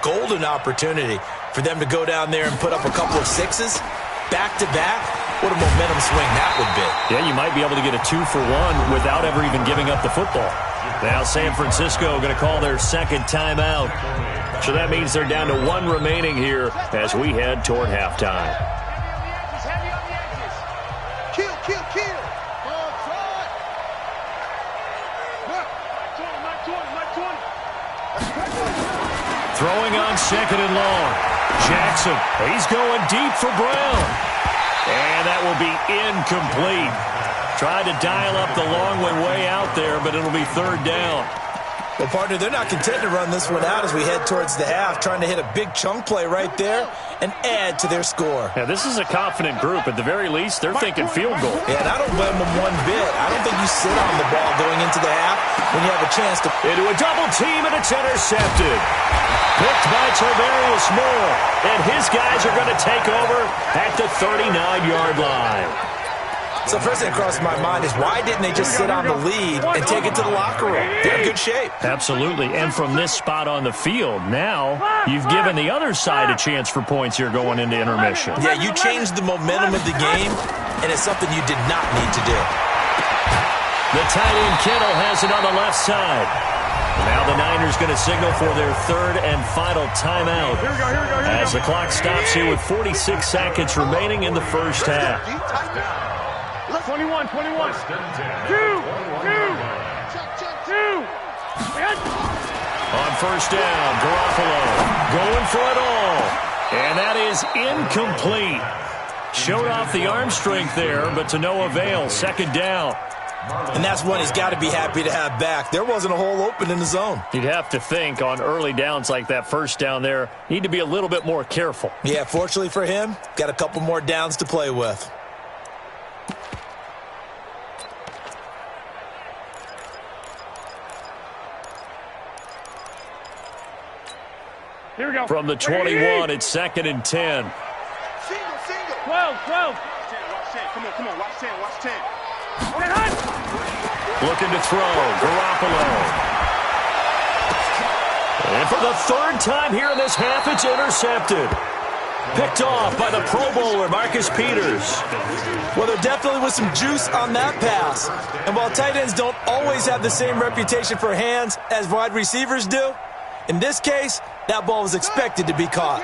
golden opportunity for them to go down there and put up a couple of sixes back-to-back. What a momentum swing that would be. Yeah, you might be able to get a 2-for-1 without ever even giving up the football. Now San Francisco going to call their second timeout. So that means they're down to 1 remaining here as we head toward halftime. Throwing on second and long. Jackson, he's going deep for Brown. And that will be incomplete. Tried to dial up the long way out there, but it'll be third down. Well, partner, they're not content to run this one out as we head towards the half, trying to hit a big chunk play right there and add to their score. Yeah, this is a confident group. At the very least, they're thinking field goal. Yeah, and I don't blame them one bit. I don't think you sit on the ball going into the half when you have a chance to... Into a double team, and it's intercepted. Picked by Tavarius Moore, and his guys are going to take over at the 39-yard line. So first thing that crosses my mind is why didn't they just sit on the lead and take it to the locker room? They're in good shape. Absolutely, and from this spot on the field, now you've given the other side a chance for points here going into intermission. Yeah, you changed the momentum of the game, and it's something you did not need to do. The tight end Kittle has it on the left side. Now the Niners going to signal for their third and final timeout as the clock stops here with 46 seconds remaining in the first half. 21. 2. On first down, Garoppolo going for it all. And that is incomplete. Showed off the arm strength there, but to no avail. Second down. And that's one he's got to be happy to have back. There wasn't a hole open in the zone. You'd have to think on early downs like that first down there, need to be a little bit more careful. Yeah, fortunately for him, got a couple more downs to play with. Here we go. From the 21, it's second and 10. Single. 12. Watch 10. Come on. Watch 10. Looking to throw. Garoppolo. And for the third time here in this half, it's intercepted. Picked off by the Pro Bowler, Marcus Peters. Well, there definitely was some juice on that pass. And while tight ends don't always have the same reputation for hands as wide receivers do, in this case, that ball was expected to be caught.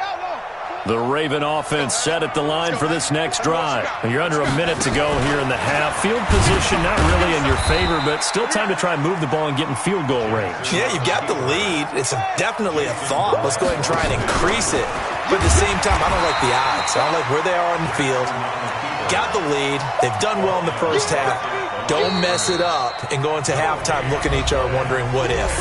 The Raven offense set at the line for this next drive. You're under a minute to go here in the half. Field position not really in your favor, but still time to try and move the ball and get in field goal range. Yeah, you've got the lead. It's definitely a thought. Let's go ahead and try and increase it. But at the same time, I don't like the odds. I don't like where they are on the field. Got the lead. They've done well in the first half. Don't mess it up and go into halftime looking at each other wondering what if.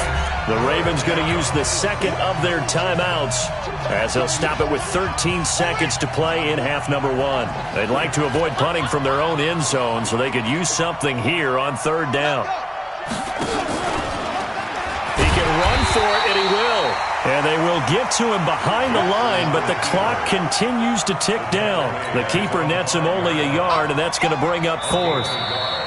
The Ravens going to use the second of their timeouts as they'll stop it with 13 seconds to play in half number 1. They'd like to avoid punting from their own end zone so they could use something here on third down. He can run for it, and he will. And they will get to him behind the line, but the clock continues to tick down. The keeper nets him only a yard, and that's going to bring up fourth.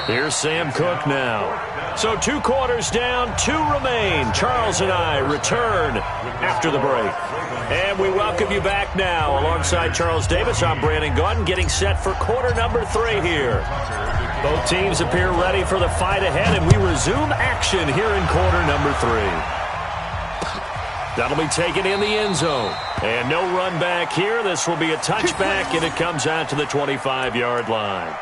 Here's Sam Cook now. So 2 quarters down, 2 remain. Charles and I return after the break. And we welcome you back now. Alongside Charles Davis, I'm Brandon Gaudin, getting set for quarter number 3 here. Both teams appear ready for the fight ahead, and we resume action here in quarter number 3. That'll be taken in the end zone. And no run back here. This will be a touchback, and it comes out to the 25-yard line.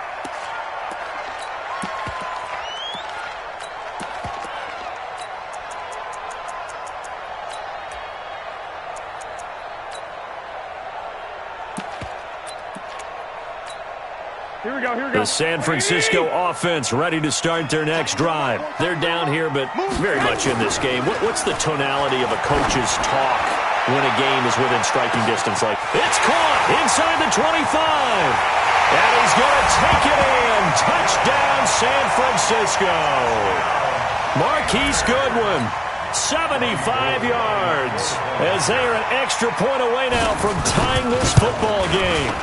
Here we go. The San Francisco offense ready to start their next drive. They're down here, but very much in this game. What's the tonality of a coach's talk when a game is within striking distance? Like, it's caught inside the 25. And he's going to take it in. Touchdown, San Francisco. Marquise Goodwin, 75 yards. As they are an extra point away now from tying this football game.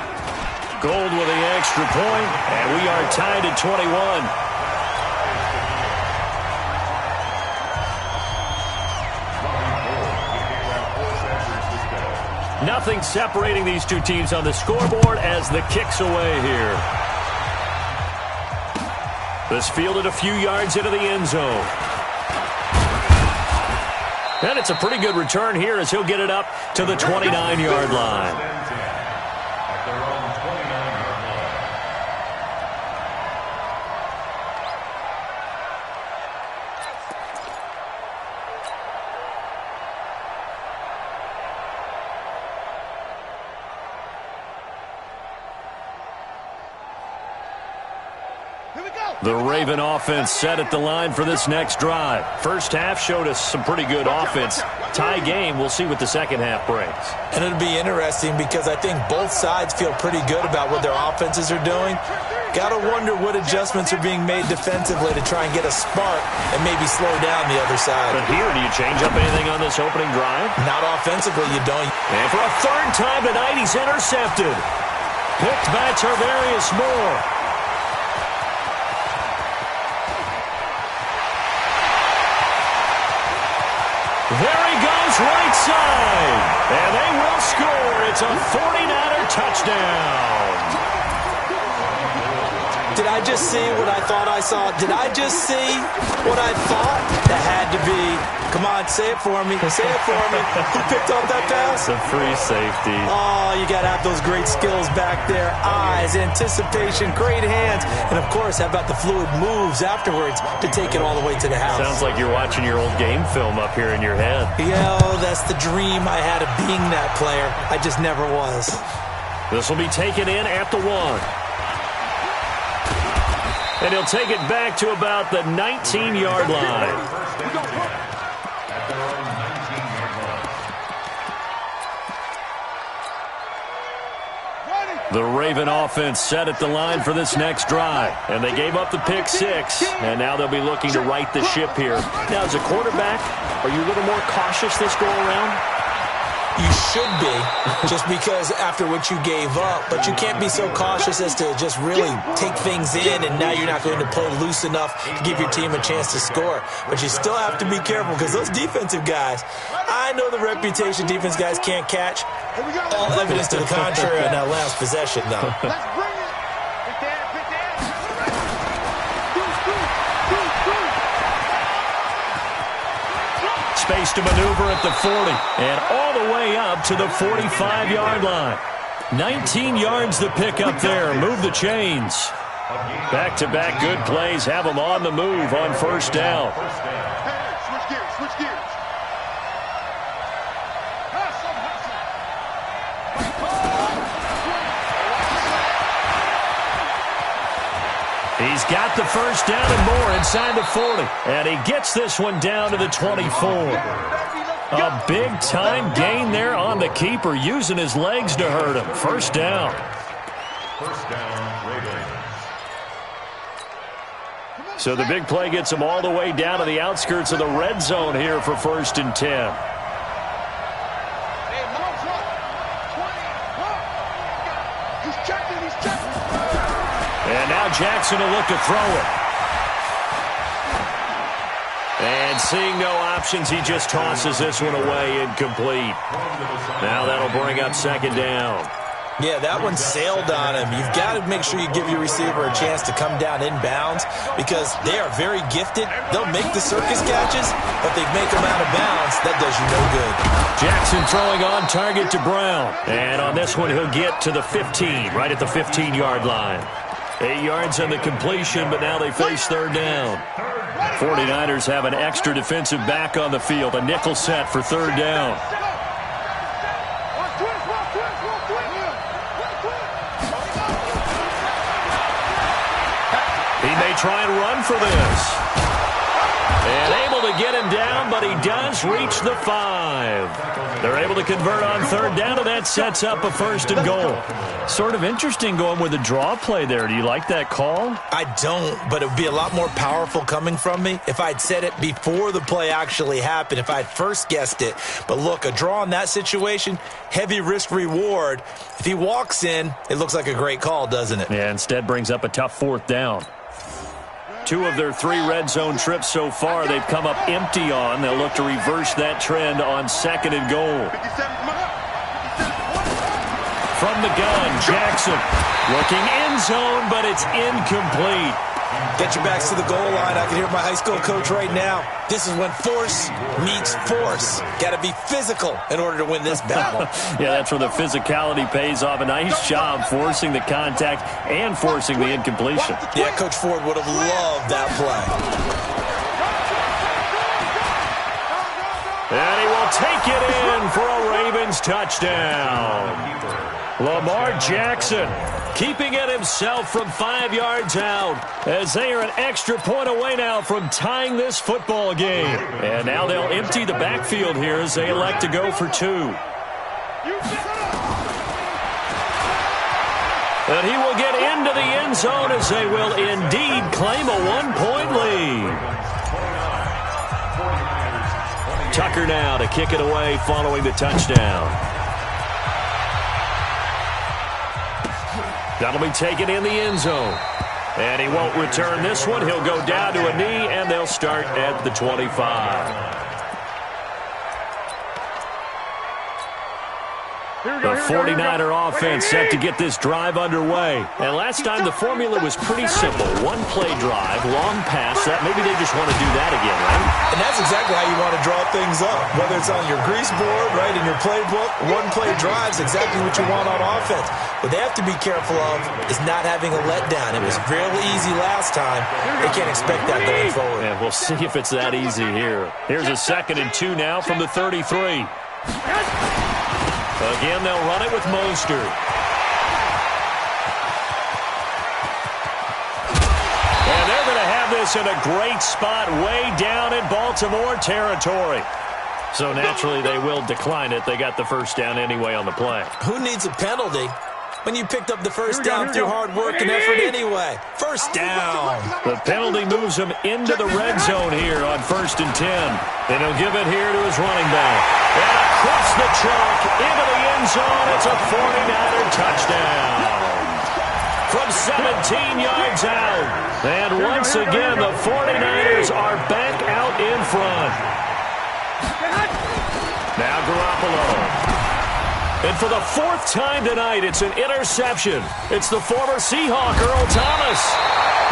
Gold with the extra point, and we are tied at 21. Nothing separating these two teams on the scoreboard as the kick's away here. This fielded a few yards into the end zone. And it's a pretty good return here as he'll get it up to the 29-yard line. The Raven offense set at the line for this next drive. First half showed us some pretty good offense. Tie game, we'll see what the second half brings. And it'll be interesting because I think both sides feel pretty good about what their offenses are doing. Got to wonder what adjustments are being made defensively to try and get a spark and maybe slow down the other side. But here, do you change up anything on this opening drive? Not offensively, you don't. And for a third time tonight, he's intercepted. Picked by Tarvarius Moore. There he goes, right side. And they will score. It's a 49er touchdown. Did I just see what I thought I saw? Did I just see what I thought? That had to be. Come on, say it for me. Say it for me. Who picked up that pass? It's a free safety. Oh, you got to have those great skills back there. Eyes, anticipation, great hands. And, of course, how about the fluid moves afterwards to take it all the way to the house? Sounds like you're watching your old game film up here in your head. Yeah, that's the dream I had of being that player. I just never was. This will be taken in at the 1. And he'll take it back to about the 19-yard line. The Raven offense set at the line for this next drive. And they gave up the pick 6, and now they'll be looking to right the ship here. Now, as a quarterback, are you a little more cautious this go-around? You should be, just because after what you gave up. But you can't be so cautious as to just really take things in, and now you're not going to play loose enough to give your team a chance to score. But you still have to be careful because those defensive guys, I know the reputation defense guys can't catch. All evidence to the contrary on that last possession, though. Let's bring it. Pick that. Space to maneuver at the 40 and all the way up to the 45-yard line. 19 yards the pick up there. Move the chains. Back-to-back good plays have them on the move on first down. Switch gears. He's got the first down and more inside the 40. And he gets this one down to the 24. A big-time gain there on the keeper, using his legs to hurt him. First down. So the big play gets him all the way down to the outskirts of the red zone here for 1st and 10. And now Jackson will look to throw it. And seeing no options, he just tosses this one away, incomplete. Now that'll bring up 2nd down. Yeah, that one sailed on him. You've got to make sure you give your receiver a chance to come down inbounds because they are very gifted. They'll make the circus catches, but they make them out of bounds. That does you no good. Jackson throwing on target to Brown. And on this one, he'll get to the 15, right at the 15-yard line. 8 yards on the completion, but now they face 3rd down. 49ers have an extra defensive back on the field, a nickel set for 3rd down. He may try and run for this. And able to get him down, but he does reach the 5. They're able to convert on 3rd down, and that sets up a 1st and goal. Sort of interesting going with a draw play there. Do you like that call? I don't, but it would be a lot more powerful coming from me if I'd said it before the play actually happened, if I'd first guessed it. But look, a draw in that situation, heavy risk reward. If he walks in, it looks like a great call, doesn't it? Yeah, instead brings up a tough 4th down. 2 of their 3 red zone trips so far, they've come up empty on. They'll look to reverse that trend on 2nd and goal. 57, come on. 57. from the gun. Jackson looking end zone, but it's incomplete. Get your backs to the goal line. I can hear my high school coach right now. This is when force meets force. Got to be physical in order to win this battle. Yeah, that's where the physicality pays off. A nice job forcing the contact and forcing the incompletion. Yeah, Coach Ford would have loved that play. And he will take it in for a Ravens touchdown. Lamar Jackson keeping it himself from 5 yards out as they are an extra point away now from tying this football game. And now they'll empty the backfield here as they elect to go for 2. And he will get into the end zone as they will indeed claim a 1-point lead. Tucker now to kick it away following the touchdown. That'll be taken in the end zone. And he won't return this one. He'll go down to a knee, and they'll start at the 25. The 49er offense set to get this drive underway. And last time the formula was pretty simple. One-play drive, long pass. That maybe they just want to do that again, right? And that's exactly how you want to draw things up. Whether it's on your grease board, right, in your playbook, one-play drive's exactly what you want on offense. What they have to be careful of is not having a letdown. It was real easy last time. They can't expect that going forward. Yeah, we'll see if it's that easy here. Here's a 2nd and 2 now from the 33. Again, they'll run it with Mostert. And they're going to have this in a great spot way down in Baltimore territory. So naturally, they will decline it. They got the first down anyway on the play. Who needs a penalty when you picked up the first down through hard work and effort anyway? First down. The penalty moves him into the red zone here on 1st and 10. And he'll give it here to his running back. And across the chalk into the end zone. It's a 49er touchdown. From 17 yards out. And once again, the 49ers are back out in front. Now Garoppolo. And for the 4th time tonight, it's an interception. It's the former Seahawk, Earl Thomas.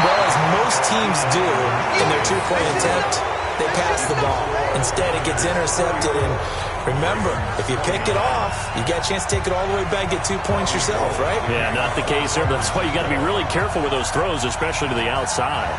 Well, as most teams do in their 2-point attempt, they pass the ball. Instead, it gets intercepted. And remember, if you pick it off, you got a chance to take it all the way back, get 2 points yourself, right? Yeah, not the case there. But that's why you got to be really careful with those throws, especially to the outside.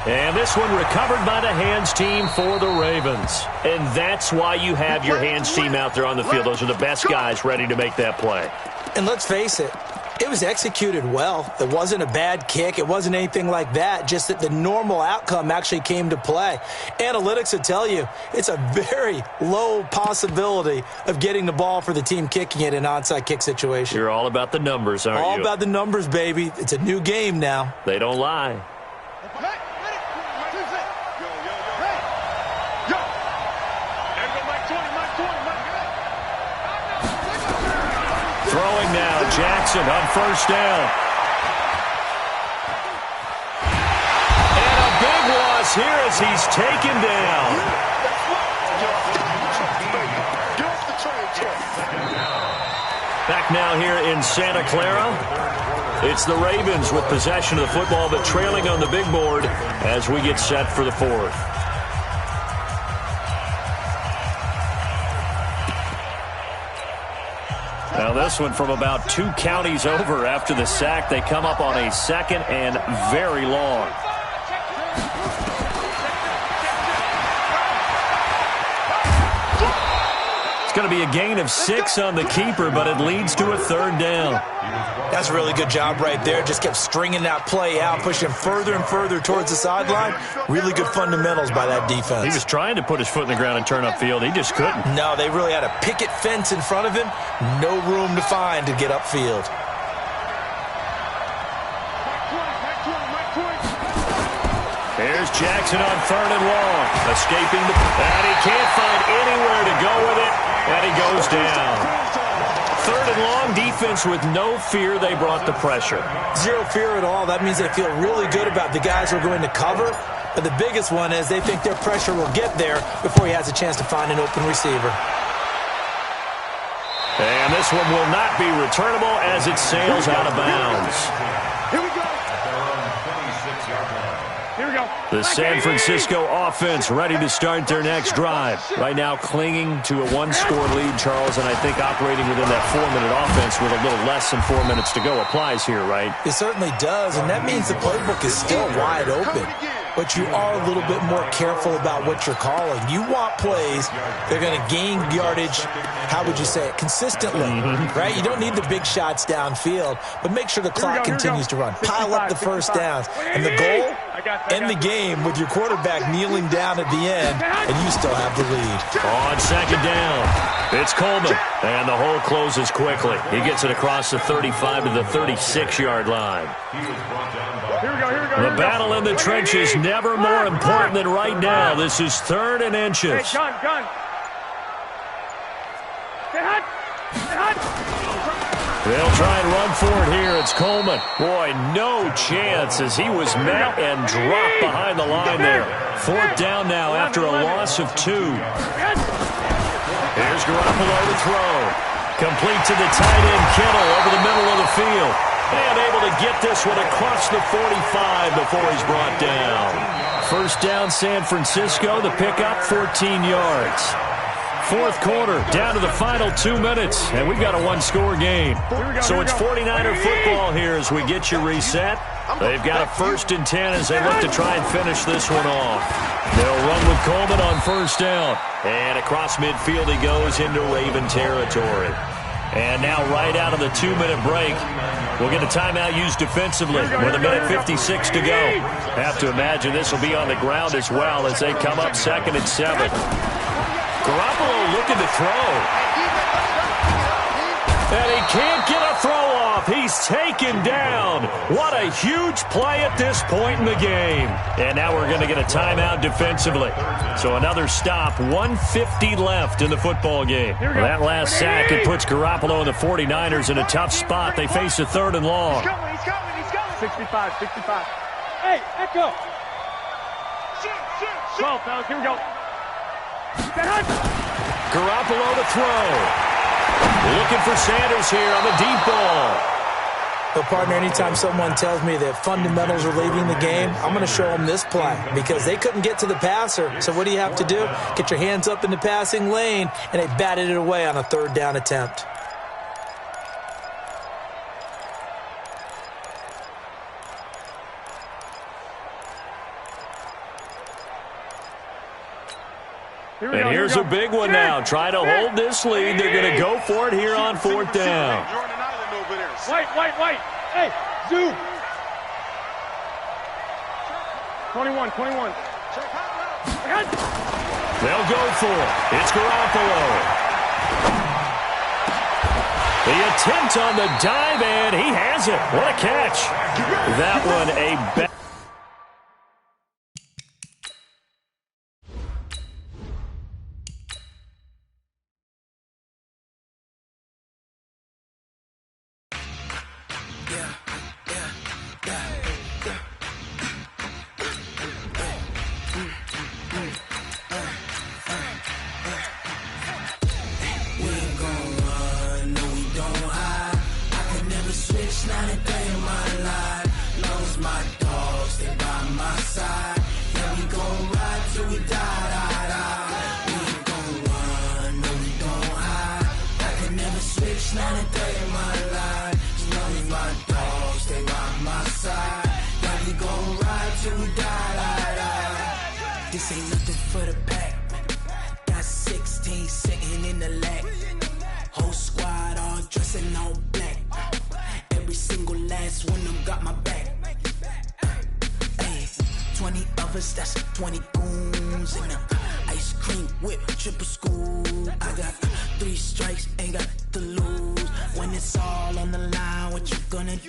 And this one recovered by the hands team for the Ravens. And that's why you have your hands team out there on the field. Those are the best guys ready to make that play. And let's face it, it was executed well. It wasn't a bad kick. It wasn't anything like that. Just that the normal outcome actually came to play. Analytics will tell you it's a very low possibility of getting the ball for the team kicking it in an onside kick situation. You're all about the numbers, aren't you? All about the numbers, baby. It's a new game now. They don't lie. Throwing now, Jackson on 1st down. And a big loss here as he's taken down. Back now here in Santa Clara. It's the Ravens with possession of the football, but trailing on the big board as we get set for the 4th. Now this one from about 2 counties over after the sack. They come up on a 2nd and very long. It's going to be a gain of 6 on the keeper, but it leads to a 3rd down. That's a really good job right there. Just kept stringing that play out, pushing further and further towards the sideline. Really good fundamentals by that defense. He was trying to put his foot in the ground and turn upfield. He just couldn't. No, they really had a picket fence in front of him. No room to find to get upfield. Here's Jackson on 3rd and long. Escaping and he can't find anywhere to go with it. And he goes down. third and long, defense with no fear. They brought the pressure. Zero fear at all. That means they feel really good about the guys who are going to cover. But the biggest one is they think their pressure will get there before he has a chance to find an open receiver. And this one will not be returnable as it sails out of bounds. Here we go. Here we go. The San Francisco offense ready to start their next drive. Right now clinging to a one-score lead, Charles, and I think operating within that 4-minute offense with a little less than 4 minutes to go applies here, right? It certainly does, and that means the playbook is still wide open. But you are a little bit more careful about what you're calling. You want plays that are going to gain yardage, how would you say it, consistently, right? You don't need the big shots downfield, but make sure the clock continues to run. Pile up the first downs. And the goal, end the game with your quarterback kneeling down at the end, and you still have the lead. On second down, it's Coleman, and the hole closes quickly. He gets it across the 35 to the 36-yard line. The battle in the trenches never more important than right now. This is 3rd and inches. Hey, gun. They'll try and run for it here. It's Coleman. Boy, no chance as he was met and dropped behind the line there. 4th down now after a loss of 2. Here's Garoppolo to throw. Complete to the tight end, Kittle, over the middle of the field. And able to get this one across the 45 before he's brought down. 1st down, San Francisco. The pickup, 14 yards. 4th quarter, down to the final 2 minutes, and we've got a one-score game. So it's 49er football here as we get you reset. They've got a 1st and 10 as they look to try and finish this one off. They'll run with Coleman on 1st down. And across midfield he goes into Raven territory. And now right out of the 2-minute break, we'll get a timeout used defensively with 1:56 to go. Have to imagine this will be on the ground as well as they come up 2nd and 7. Garoppolo looking to throw. And he can't get a throw off. He's taken down. What a huge play at this point in the game. And now we're going to get a timeout defensively. So another stop, 1:50 left in the football game. Well, that last sack, it puts Garoppolo and the 49ers in a tough spot. They face a 3rd and long. He's coming. 65. Hey, Echo. 12, fellas, here we go. Garoppolo to throw. Looking for Sanders here on the deep ball. But, partner, anytime someone tells me that fundamentals are leaving the game, I'm going to show them this play because they couldn't get to the passer. So what do you have to do? Get your hands up in the passing lane, and they batted it away on a 3rd down attempt. And here's a big one now. Trying to hold this lead. They're going to go for it here on 4th down. White. Hey, zoom. 21. They'll go for it. It's Garoppolo. The attempt on the dive, and he has it. What a catch. That one a This ain't nothing for the pack. Got 16 sitting in the lap. Whole squad all dressing all black. Every single last one of them got my back. Hey, 20 of us, that's 20 goons in the ice cream whip, triple school. I got 3 strikes, ain't got to lose. When it's all on the line, what you gonna do?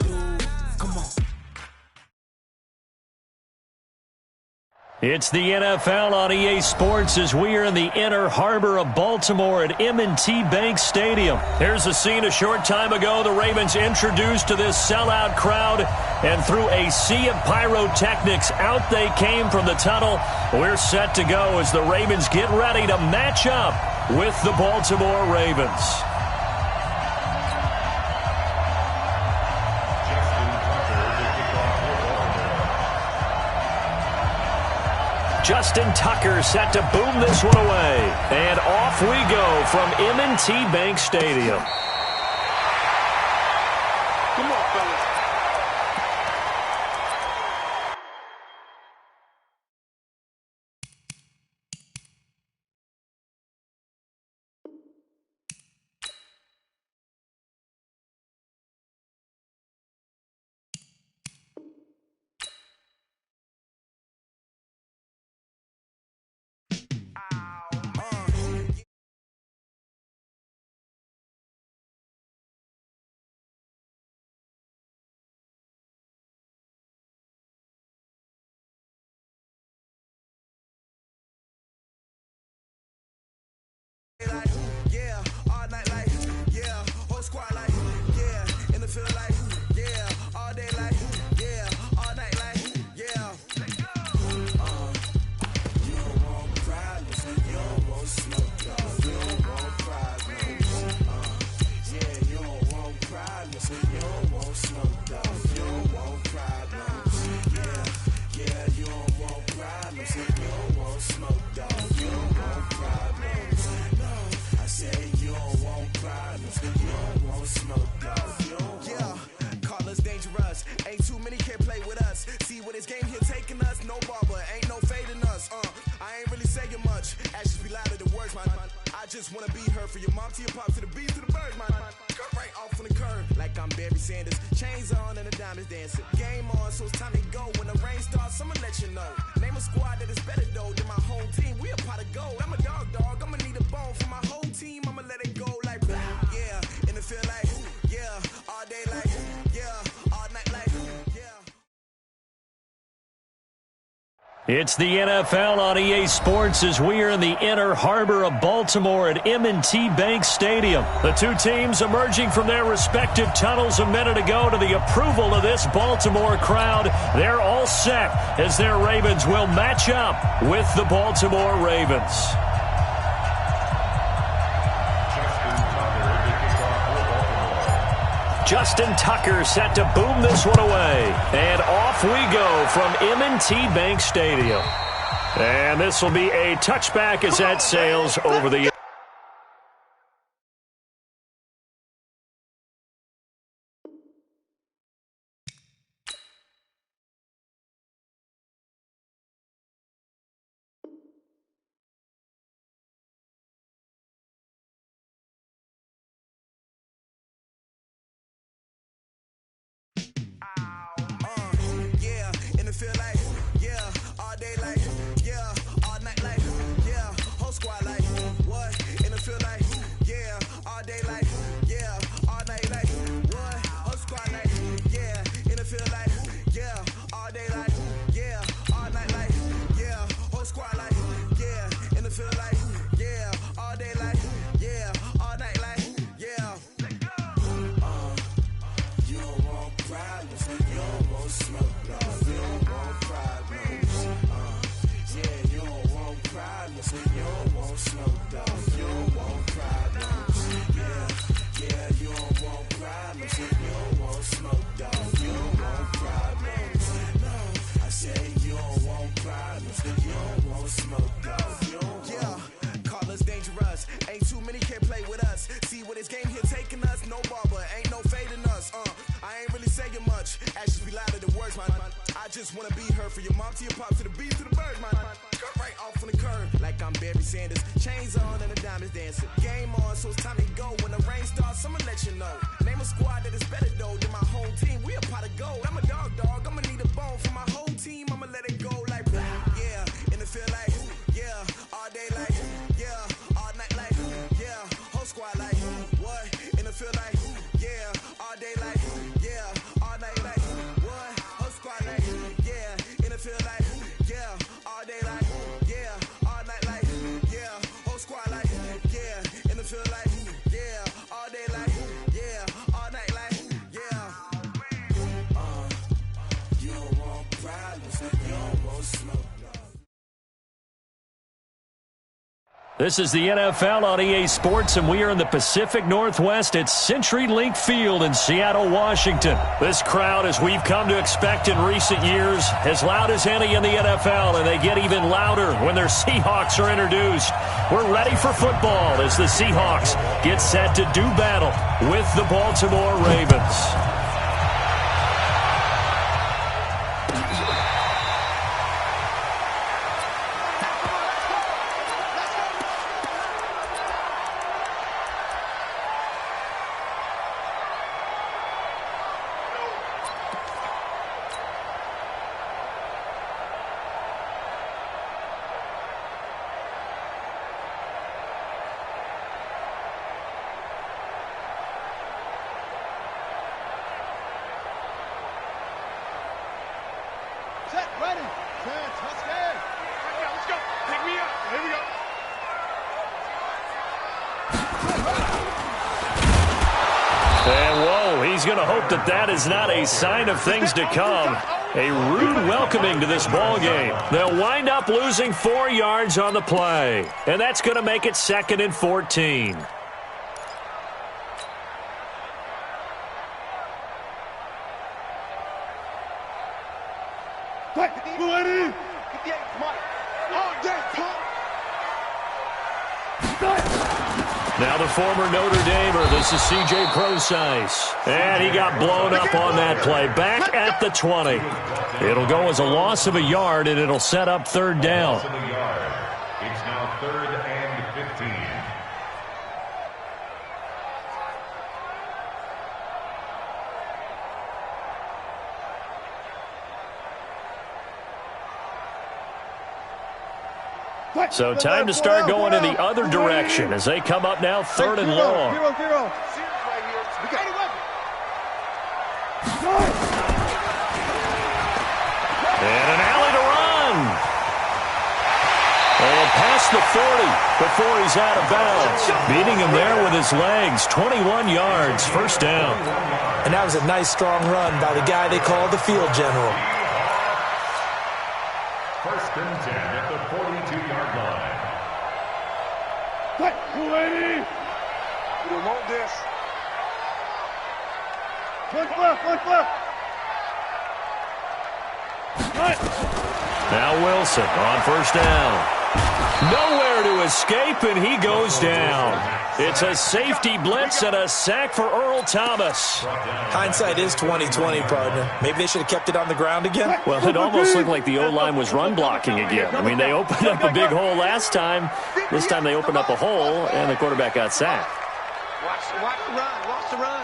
Come on. It's the NFL on EA Sports as we are in the inner harbor of Baltimore at M&T Bank Stadium. Here's a scene a short time ago. The Ravens introduced to this sellout crowd, and through a sea of pyrotechnics, out they came from the tunnel. We're set to go as the Ravens get ready to match up with the Baltimore Ravens. Justin Tucker set to boom this one away. And off we go from M&T Bank Stadium. Come on, fellas. Like, yeah, all night like, yeah, whole squad like, yeah, in the field like, yeah, all day like, yeah, all night like, yeah. You don't want problems, you don't want smoke, dog. You don't want problems, yeah, you don't want problems, you don't want smoke, dog. You don't want problems, yeah, you don't want problems, you don't want smoke, dog. You don't want problems. I say you don't want problems, you don't want smoke, dog. Yeah, call us dangerous. Ain't too many can play with us. See what this game here taking us? No barber, ain't no fading us. I ain't really saying much. Actions be louder than words, man. I just wanna be heard from your mom to your pop to the beat to the birds, man. Cut right off on the curb, like I'm Barry Sanders. Chains on and the diamonds dancing. Game on, so it's time to go. When the rain starts, I'ma let you know. Name a squad that is better though than my home team. We a pot of gold. I'm a dog. I'ma need a bone for my whole team. I'ma let it go like, yeah. In the field like, yeah. All day like, yeah. All night like, yeah. It's the NFL on EA Sports as we are in the inner harbor of Baltimore at M&T Bank Stadium. The two teams emerging from their respective tunnels a minute ago to the approval of this Baltimore crowd. They're all set as their Ravens will match up with the Baltimore Ravens. Justin Tucker set to boom this one away. And off we go from M&T Bank Stadium. And this will be a touchback as that sails over the... Yeah, in the field like, yeah, all day like, yeah, all night like, yeah, whole squad like, what? In the field like, yeah, all day like, yeah, all night like, what? Whole squad like, yeah, in the field like, yeah, all day like, yeah, all night like, yeah, whole squad like, yeah, in the field like, yeah, all day like, yeah, all night like, yeah. You don't want problems, you don't want smoke, dog. You don't want problems, yeah, you don't want problems, you don't want smoke, dog. You don't want problems, yeah, you don't want problems, you don't want smoke, dog. You don't want problems, no, I say you don't want problems, you don't want smoke, dog. You don't call us dangerous. Ain't too many can play with us. See what this game here taking us? No barber, ain't no fading us. I ain't really saying much. Actions be louder than words, man. I just wanna be heard from your mom to your pop to the beat to the birds, man. Cut right off on the curb, like I'm Barry Sanders. Chains on and the diamonds dancing. Game on, so it's time to go. When the rain starts, I'ma let you know. Name a squad that is better though than my home team. We a pot of gold. I'm a dog. I'ma need a bone for my whole team. I'ma let it go like, yeah. In the field like, yeah. All day like, yeah. All night like, yeah. Whole squad like, what? In the field like, yeah. All day like, yeah. All night like, what? Whole squad like, yeah. In the field like, yeah. All day This is the NFL on EA Sports, and we are in the Pacific Northwest at CenturyLink Field in Seattle, Washington. This crowd, as we've come to expect in recent years, as loud as any in the NFL, and they get even louder when their Seahawks are introduced. We're ready for football as the Seahawks get set to do battle with the Baltimore Ravens. That is not a sign of things to come. A rude welcoming to this ball game. They'll wind up losing 4 yards on the play, and that's going to make it 2nd and 14. Now the former Notre Damer, this is C.J. Procise. And he got blown up on that play. Back at the 20. It'll go as a loss of a yard, and it'll set up 3rd down. It's now 3rd and 15. So time to start going in the other direction as they come up now 3rd and long. And an alley to run. And past the 40 before he's out of bounds. Beating him there with his legs. 21 yards, 1st down. And that was a nice, strong run by the guy they call the field general. 1st and 10 at the 42-yard line. We don't want this. Now Wilson on 1st down. Nowhere to escape, and he goes down. It's a safety blitz and a sack for Earl Thomas. Hindsight is 20/20, partner. Maybe they should have kept it on the ground again. Well, it almost looked like the O-line was run blocking again. I mean, they opened up a big hole last time. This time they opened up a hole, and the quarterback got sacked. Watch the run. Watch the run.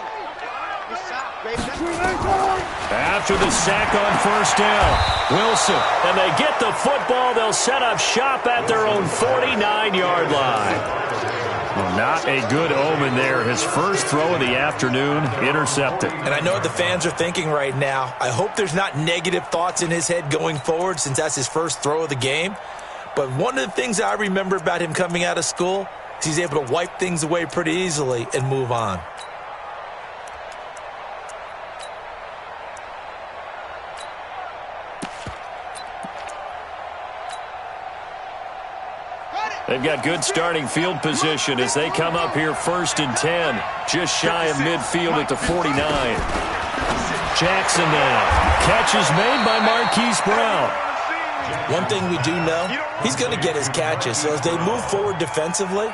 After the sack on 1st down, Wilson, and they get the football. They'll set up shop at their own 49-yard line. Well, not a good omen there. His first throw of the afternoon intercepted. And I know what the fans are thinking right now. I hope there's not negative thoughts in his head going forward since that's his first throw of the game. But one of the things I remember about him coming out of school is he's able to wipe things away pretty easily and move on. They've got good starting field position as they come up here 1st and 10. Just shy of midfield at the 49. Jackson now. Catch is made by Marquise Brown. One thing we do know, he's going to get his catches. So as they move forward defensively,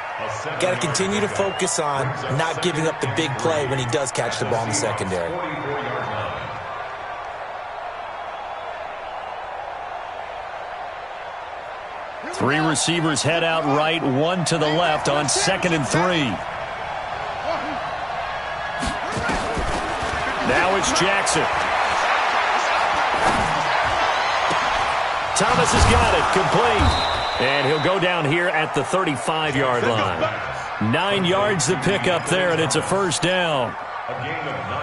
got to continue to focus on not giving up the big play when he does catch the ball in the secondary. 3 receivers head out right, 1 to the left on 2nd and 3. Now it's Jackson. Thomas has got it, complete. And he'll go down here at the 35-yard line. 9 yards to pick up there, and it's a 1st down.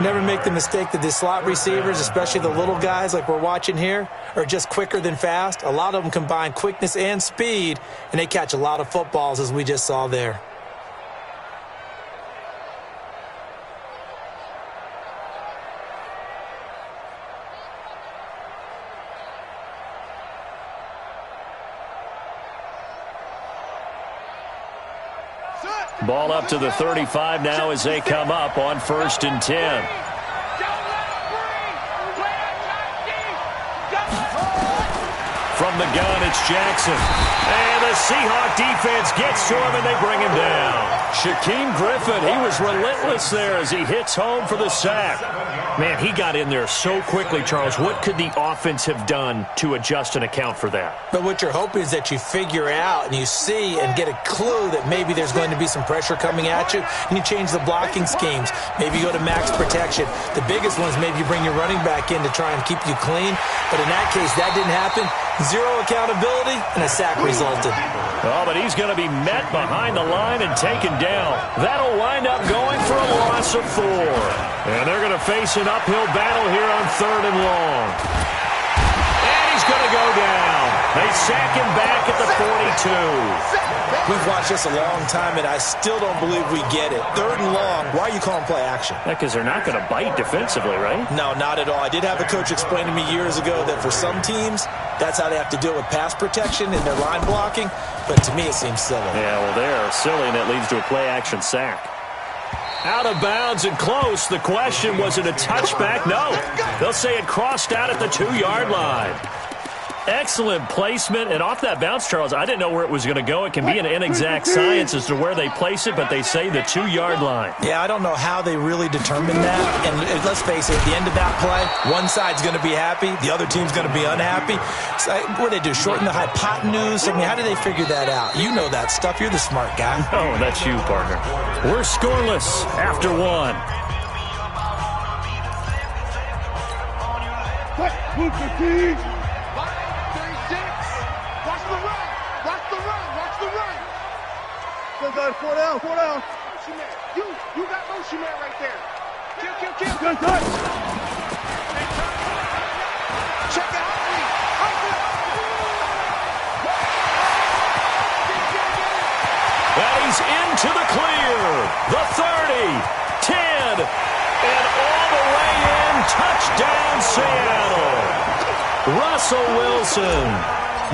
Never make the mistake that the slot receivers, especially the little guys like we're watching here, are just quicker than fast. A lot of them combine quickness and speed, and they catch a lot of footballs, as we just saw there. Ball up to the 35 now as they come up on 1st and 10. From the gun, it's Jackson. And the Seahawk defense gets to him, and they bring him down. Shaquem Griffin, he was relentless there as he hits home for the sack. Man, he got in there so quickly, Charles. What could the offense have done to adjust and account for that? But what you're hoping is that you figure out and you see and get a clue that maybe there's going to be some pressure coming at you, and you change the blocking schemes. Maybe you go to max protection. The biggest one is maybe you bring your running back in to try and keep you clean. But in that case, that didn't happen. Zero accountability, and a sack resulted. Oh, but he's going to be met behind the line and taken down. That'll wind up going for a loss of 4. And they're going to face an uphill battle here on 3rd and long. And he's going to go down. They sack him back at the 42. We've watched this a long time, and I still don't believe we get it. 3rd and long, why are you calling play action? Yeah, because they're not going to bite defensively, right? No, not at all. I did have a coach explain to me years ago that for some teams, that's how they have to deal with pass protection and their line blocking. But to me, it seems silly. Yeah, well, they're silly, and it leads to a play-action sack. Out of bounds and close. The question, was it a touchback? No. They'll say it crossed out at the 2-yard line. Excellent placement, and off that bounce, Charles, I didn't know where it was going to go. It can be an inexact science as to where they place it, but they say the 2-yard line. Yeah, I don't know how they really determine that. And let's face it, at the end of that play, one side's going to be happy, the other team's going to be unhappy. So, what do they do, shorten the hypotenuse? I mean, how do they figure that out? You know that stuff. You're the smart guy. Oh, that's you, partner. We're scoreless after 1. Move the team. Four down. You got motion man right there. Kill. Good touch. Check it out. And he's into the clear. The 30, 10, and all the way in. Touchdown, Seattle. Russell Wilson.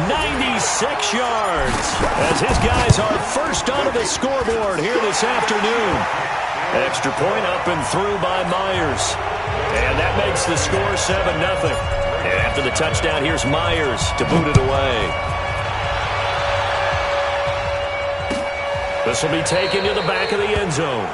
96 yards as his guys are first onto the scoreboard here this afternoon. Extra point up and through by Myers. And that makes the score 7-0. And after the touchdown, here's Myers to boot it away. This will be taken to the back of the end zone.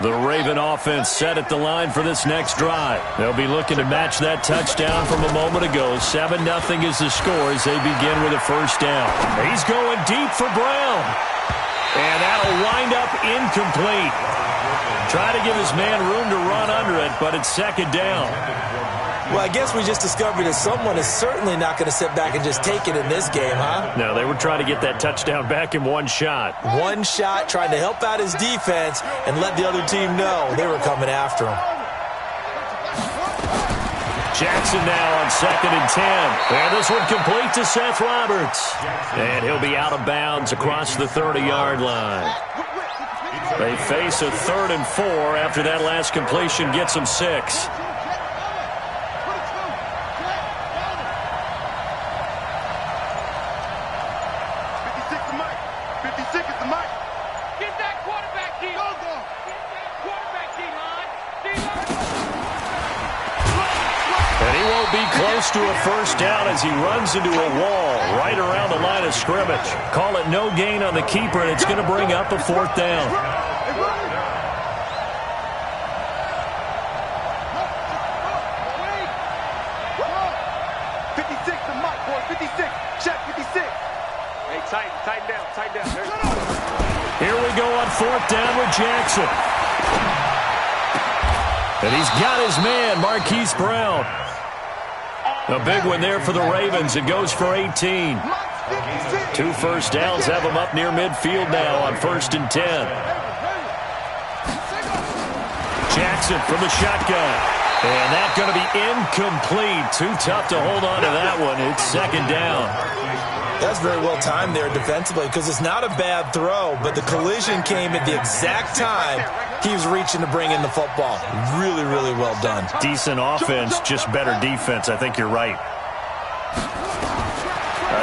The Raven offense set at the line for this next drive. They'll be looking to match that touchdown from a moment ago. 7-0 is the score as they begin with a first down. He's going deep for Brown. And that'll wind up incomplete. Try to give his man room to run under it, but it's 2nd down. Well, I guess we just discovered that someone is certainly not going to sit back and just take it in this game, huh? No, they were trying to get that touchdown back in one shot. One shot, trying to help out his defense and let the other team know they were coming after him. Jackson now on 2nd and 10. And this one complete to Seth Roberts. And he'll be out of bounds across the 30-yard line. They face a 3rd and 4 after that last completion gets them 6. To a first down as he runs into a wall right around the line of scrimmage. Call it no gain on the keeper, and it's going to bring up a 4th down. Tighten down. Here we go on 4th down with Jackson. And he's got his man, Marquise Brown. A big one there for the Ravens. It goes for 18. 2 first downs have them up near midfield now on 1st and 10. Jackson from the shotgun. And that's going to be incomplete. Too tough to hold on to that one. It's second down. That's very well timed there defensively because it's not a bad throw, but the collision came at the exact time he was reaching to bring in the football. Really, really well done. Decent offense, just better defense. I think you're right.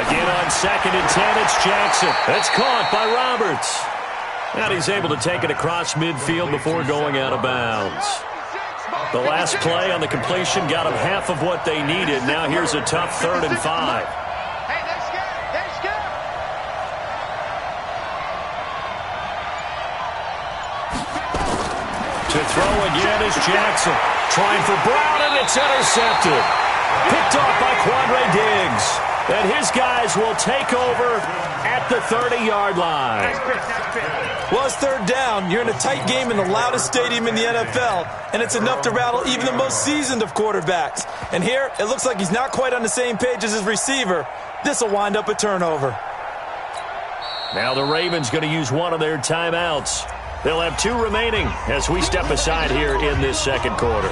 Again on 2nd and 10, it's Jackson. It's caught by Roberts. And he's able to take it across midfield before going out of bounds. The last play on the completion got them half of what they needed. Now here's a tough 3rd and 5. To throw again is Jackson. Trying for Brown, and it's intercepted. Picked off by Quandre Diggs. And his guys will take over at the 30-yard line. Well, it's 3rd down. You're in a tight game in the loudest stadium in the NFL, and it's enough to rattle even the most seasoned of quarterbacks. And here, it looks like he's not quite on the same page as his receiver. This will wind up a turnover. Now the Ravens going to use one of their timeouts. They'll have 2 remaining as we step aside here in this second quarter.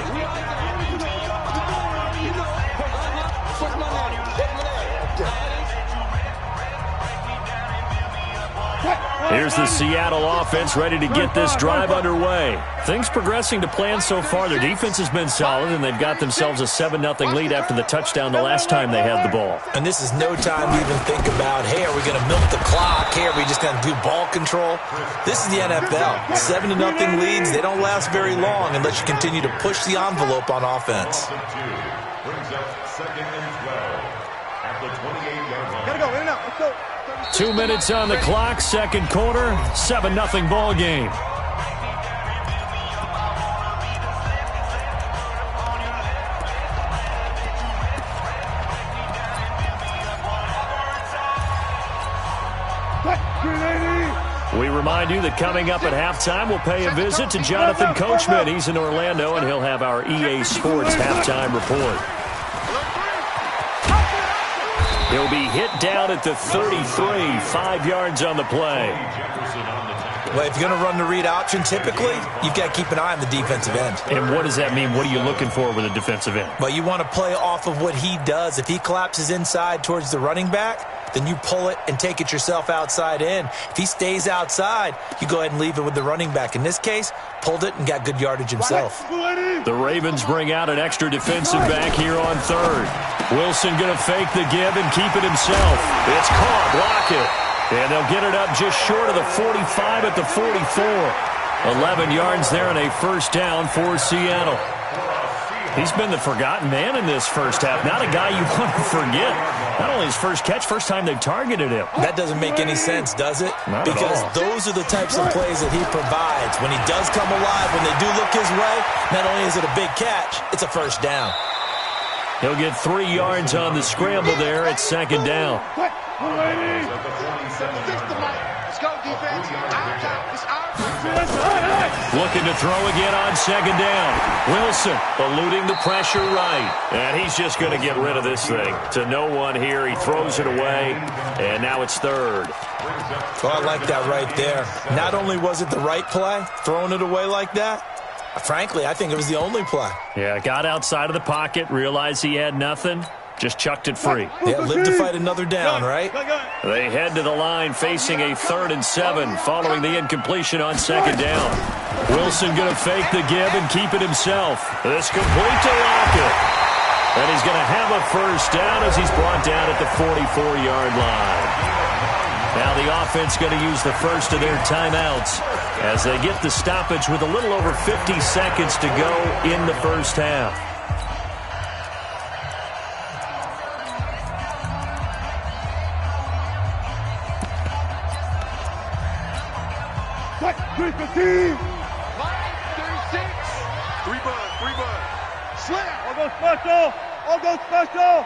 Here's the Seattle offense ready to get this drive underway. Things progressing to plan so far. Their defense has been solid, and they've got themselves a 7-0 lead after the touchdown the last time they had the ball. And this is no time to even think about, hey, are we going to milk the clock? Hey, are we just going to do ball control? This is the NFL. 7-0 leads, they don't last very long unless you continue to push the envelope on offense. Brings up 2nd and 12 at the 28-yard line. Gotta go, in and out. Let's go. 2 minutes on the clock, second quarter, 7-0 ball game. We remind you that coming up at halftime, we'll pay a visit to Jonathan Coachman. He's in Orlando, and he'll have our EA Sports halftime report. He'll be hit down at the 33, 5 yards on the play. Well, if you're going to run the read option, typically, you've got to keep an eye on the defensive end. And what does that mean? What are you looking for with a defensive end? Well, you want to play off of what he does. If he collapses inside towards the running back, then you pull it and take it yourself outside in. If he stays outside, you go ahead and leave it with the running back. In this case, pulled it and got good yardage himself. The Ravens bring out an extra defensive back here on 3rd. Wilson going to fake the give and keep it himself. It's caught. Block it. And they'll get it up just short of the 45 at the 44. 11 yards there and a first down for Seattle. He's been the forgotten man in this first half. Not a guy you want to forget. Not only his first catch, first time they've targeted him. That doesn't make any sense, does it? Not because those are the types of plays that he provides. When he does come alive, when they do look his way, not only is it a big catch, it's a first down. He'll get 3 yards on the scramble there at second down. Let's go, defense. Looking to throw again on second down. Wilson eluding the pressure right. And he's just going to get rid of this thing. To no one here. He throws it away. And now it's 3rd. Well, I like that right there. Not only was it the right play, throwing it away like that, frankly, I think it was the only play. Yeah, got outside of the pocket, realized he had nothing, just chucked it free. Yeah, live to fight another down, right? They head to the line facing a 3rd and 7 following the incompletion on second down. Wilson going to fake the give and keep it himself. This complete to Lockett. And he's going to have a first down as he's brought down at the 44-yard line. Now the offense going to use the first of their timeouts as they get the stoppage with a little over 50 seconds to go in the first half. What? 315. 36. 3 bud. Slam. All go special.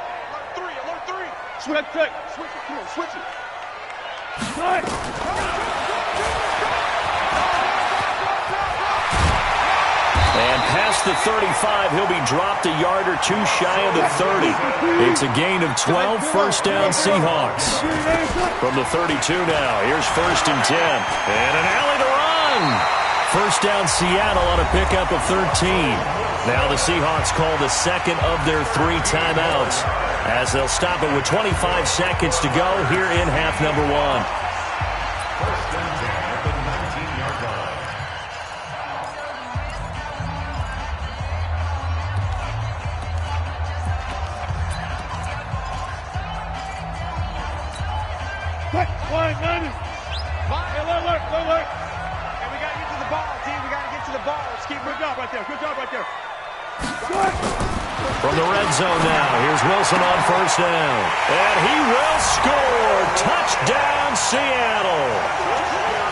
Alert 3. Switch it. Come on, switch it. Right. And past the 35, he'll be dropped a yard or two shy of the 30. It's a gain of 12, first down Seahawks. From the 32 now, here's 1st and 10. And an alley to run. First down Seattle on a pickup of 13. Now the Seahawks call the second of their 3 timeouts as they'll stop it with 25 seconds to go here in half number 1. First and 10 at the 19-yard line. Quick, 1-9. Hey, look. Hey, we got to get to the ball, team. We got to get to the ball. Let's keep good job right there. Good job right there. Good. From the red zone now, here's Wilson on first down. And he will score. Touchdown, Seattle.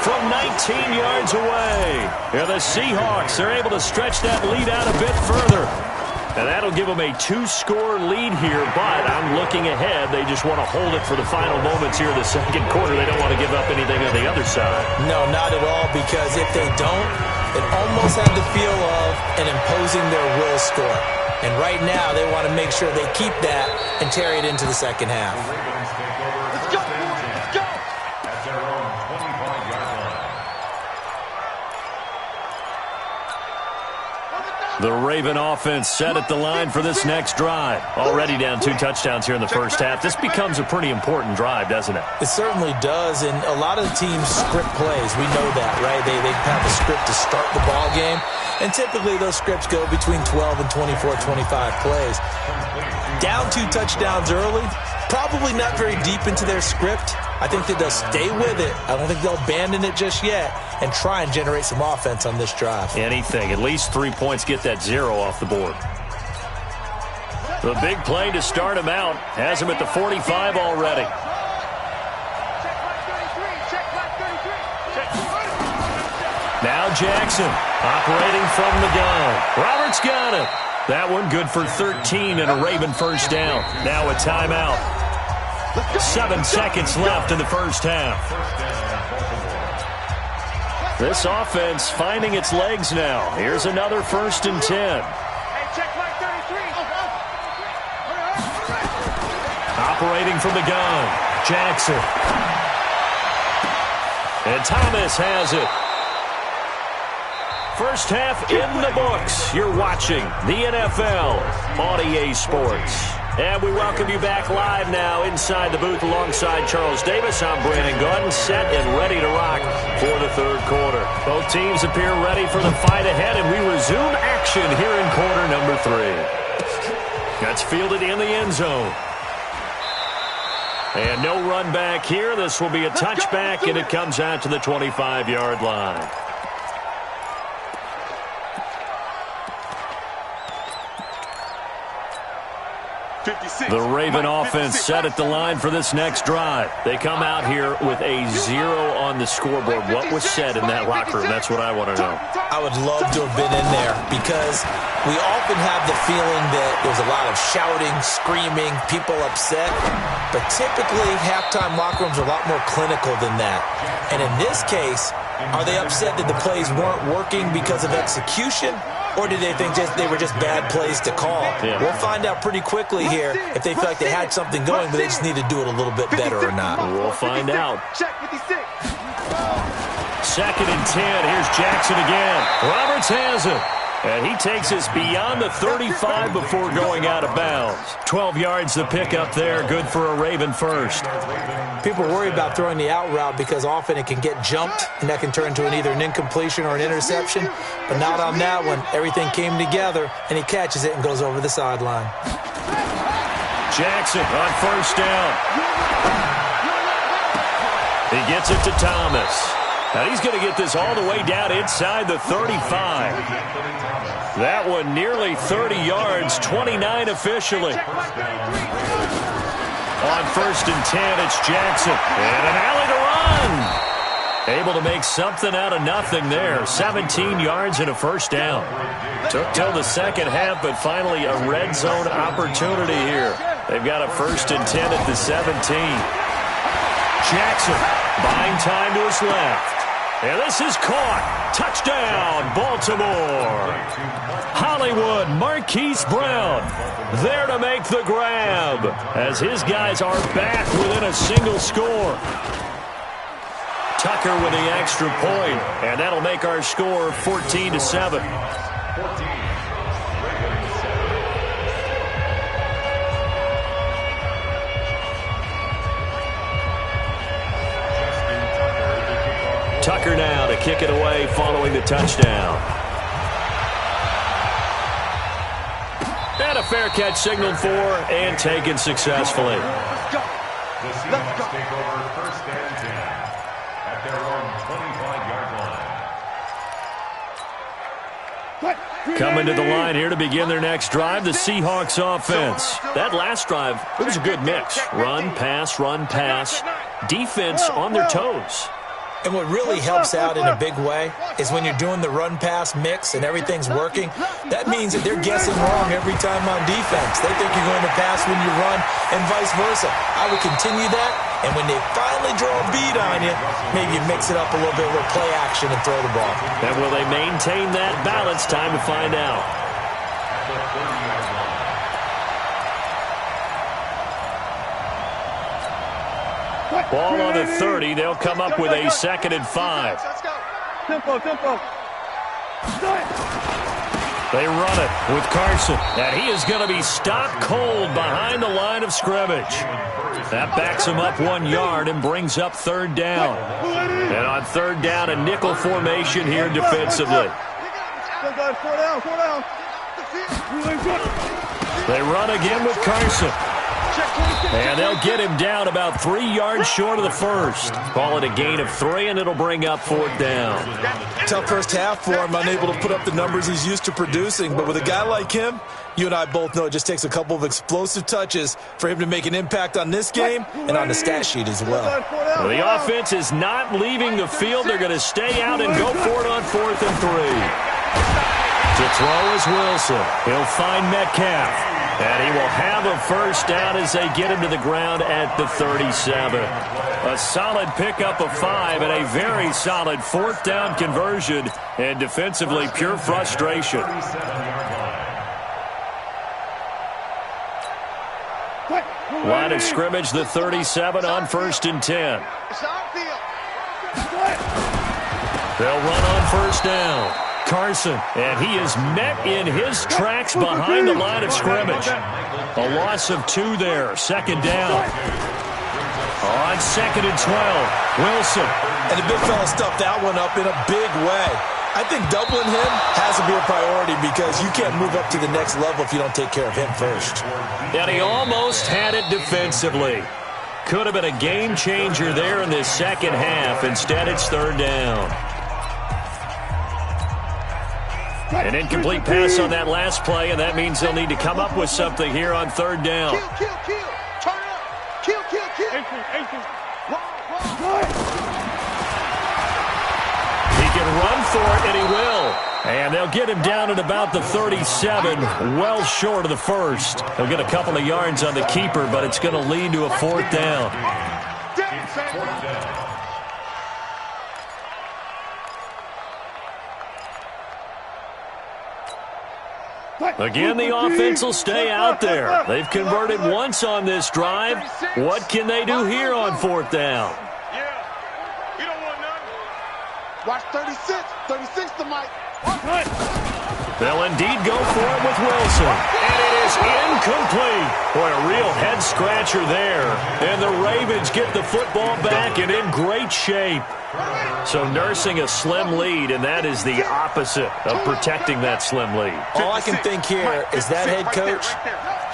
From 19 yards away. Yeah, the Seahawks are able to stretch that lead out a bit further. And that'll give them a 2-score lead here, but I'm looking ahead. They just want to hold it for the final moments here in the second quarter. They don't want to give up anything on the other side. No, not at all, because if they don't, it almost had the feel of an imposing their will score. And right now, they want to make sure they keep that and carry it into the second half. Let's go, boys. Let's go. At their own 25-yard line. The Raven offense set at the line for this next drive. Already down 2 touchdowns here in the first half. This becomes a pretty important drive, doesn't it? It certainly does, and a lot of the teams script plays. We know that, right? They have a script to start the ball game, and typically those scripts go between 12 and 24, 25 plays. Down 2 touchdowns early, probably not very deep into their script. I think that they'll stay with it. I don't think they'll abandon it just yet and try and generate some offense on this drive. Anything. At least 3 points, get that 0 off the board. The big play to start him out has him at the 45 already. Now Jackson operating from the gun. Roberts got it. That one good for 13 and a Raven first down. Now a timeout. 7 seconds left in the first half. This offense finding its legs now. Here's another 1st and 10. Operating from the gun. Jackson. And Thomas has it. First half in the books. You're watching the NFL on EA Sports. And we welcome you back live now inside the booth alongside Charles Davis. I'm Brandon Gunn, set and ready to rock for the third quarter. Both teams appear ready for the fight ahead, and we resume action here in quarter number 3. That's fielded in the end zone. And no run back here. This will be a touchback, and it comes out to the 25-yard line. The Raven offense set at the line for this next drive. They come out here with a 0 on the scoreboard. What was said in that locker room? That's what I want to know. I would love to have been in there because we often have the feeling that there's a lot of shouting, screaming, people upset. But typically, halftime locker rooms are a lot more clinical than that. And in this case, are they upset that the plays weren't working because of execution? Or did they think they were just bad plays to call? Yeah. We'll find out pretty quickly here if they feel like they had something going, but they just need to do it a little bit better or not. We'll find out. Check 56. 2nd and 10. Here's Jackson again. Roberts has it. And he takes us beyond the 35 before going out of bounds. 12 yards to pick up there. Good for a Raven first. People worry about throwing the out route because often it can get jumped, and that can turn into either an incompletion or an interception. But not on that one. Everything came together, and he catches it and goes over the sideline. Jackson on first down. He gets it to Thomas. Now he's going to get this all the way down inside the 35. That one nearly 30 yards, 29 officially. On 1st and 10, it's Jackson. And an alley to run. Able to make something out of nothing there. 17 yards and a first down. Took till the second half, but finally a red zone opportunity here. They've got a 1st and 10 at the 17. Jackson buying time to his left. And this is caught. Touchdown, Baltimore. Hollywood, Marquise Brown there to make the grab as his guys are back within a single score. Tucker with the extra point, and that'll make our score 14-7. 14. Tucker now to kick it away following the touchdown. And a fair catch signaled for and taken successfully. The Seahawks take over first and 10 at their own 25-yard line. Coming to the line here to begin their next drive, the Seahawks offense. That last drive, it was a good mix. Run, pass, defense on their toes. And what really helps out in a big way is when you're doing the run-pass mix and everything's working, that means that they're guessing wrong every time on defense. They think you're going to pass when you run and vice versa. I would continue that, and when they finally draw a beat on you, maybe you mix it up a little bit with play action and throw the ball. And will they maintain that balance? Time to find out. At the 30-yard line. Ball on the 30. They'll come up with a 2nd and 5. Let's go. Tempo. They run it with Carson. And he is going to be stopped cold behind the line of scrimmage. That backs him up 1 yard and brings up 3rd down. And on 3rd down, a nickel formation here defensively. They run again with Carson. And they'll get him down about 3 yards short of the first. Call it a gain of 3, and it'll bring up 4th down. Tough first half for him, unable to put up the numbers he's used to producing. But with a guy like him, you and I both know it just takes a couple of explosive touches for him to make an impact on this game and on the stat sheet as well. Well, the offense is not leaving the field. They're going to stay out and go for it on 4th and 3. To throw is Wilson. He'll find Metcalf. And he will have a first down as they get him to the ground at the 37. A solid pickup of 5 and a very solid 4th down conversion. And defensively, pure frustration. Line of scrimmage, the 37 on 1st and 10. They'll run on 1st down. Carson, and he is met in his tracks behind the line of scrimmage. A loss of 2 there, 2nd down. On 2nd and 12, Wilson. And the big fella stuffed that one up in a big way. I think doubling him has to be a priority because you can't move up to the next level if you don't take care of him first. And he almost had it defensively. Could have been a game changer there in this second half. Instead, it's 3rd down. An incomplete pass on that last play, and that means they'll need to come up with something here on 3rd down. Kill. Turn up. Kill. He can run for it, and he will. And they'll get him down at about the 37, well short of the first. They'll get a couple of yards on the keeper, but it's going to lead to a 4th down. Again, the offense will stay out there. They've converted once on this drive. What can they do here on 4th down? Yeah. You don't want none. Watch 36. 36 to Mike. They'll indeed go for it with Wilson. And it is incomplete. Boy, a real head-scratcher there. And the Ravens get the football back and in great shape. So nursing a slim lead, and that is the opposite of protecting that slim lead. All I can think here is that head coach,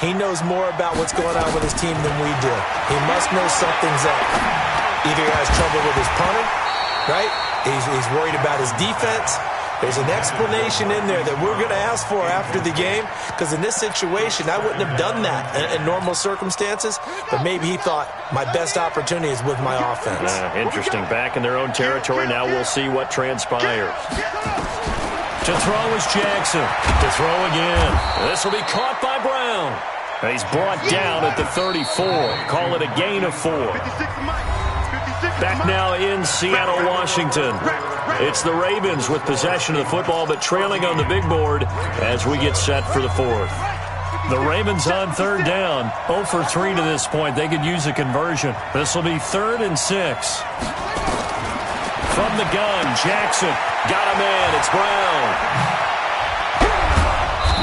he knows more about what's going on with his team than we do. He must know something's up. Either he has trouble with his punting, right? He's worried about his defense. There's an explanation in there that we're going to ask for after the game, because in this situation, I wouldn't have done that in normal circumstances, but maybe he thought my best opportunity is with my offense. Interesting. Back in their own territory. Now we'll see what transpires. To throw is Jackson. To throw again. This will be caught by Brown. And he's brought down at the 34. Call it a gain of 4. Back now in Seattle, Washington. It's the Ravens with possession of the football, but trailing on the big board as we get set for the 4th. The Ravens on 3rd down. 0 for 3 to this point. They could use a conversion. This will be 3rd and 6. from the gun. Jackson got a man. It's Brown.